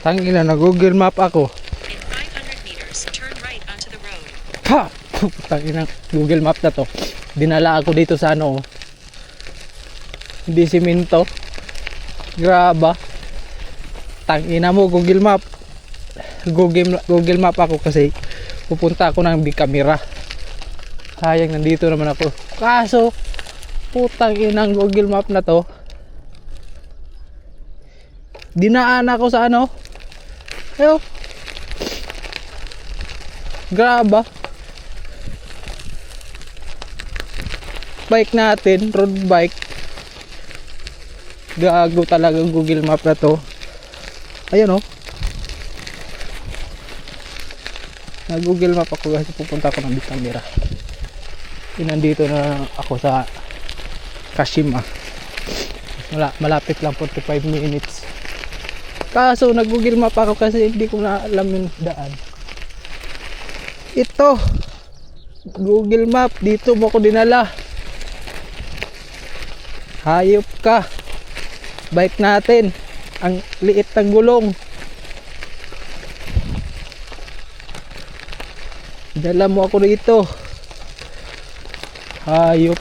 Tangina na Google Map ako. In 500 meters, turn right onto the road. Ha! Tangina Google Map na to. Dinala ako dito sa ano. Hindi simento. Graba. Tangina mo Google Map. Google Map ako kasi pupunta ako ng big camera. Sayang nandito naman ako. Kaso putang inang Google Map na to. Dinaan ako sa ano. Ayo. Graba. Bike natin, road bike. Gago talaga Google Map na to. Ayun oh. Na Google Map ako kasi pupunta ako ng big camera. Nandito na ako sa Kashima. Malapit lang 45 minutes. Kaso nag Google Map ako kasi hindi ko na alam yung daan. Ito Google Map, dito mo ako dinala. Hayop ka. Bike natin, ang liit ng gulong. Dala mo ako dito. Hayop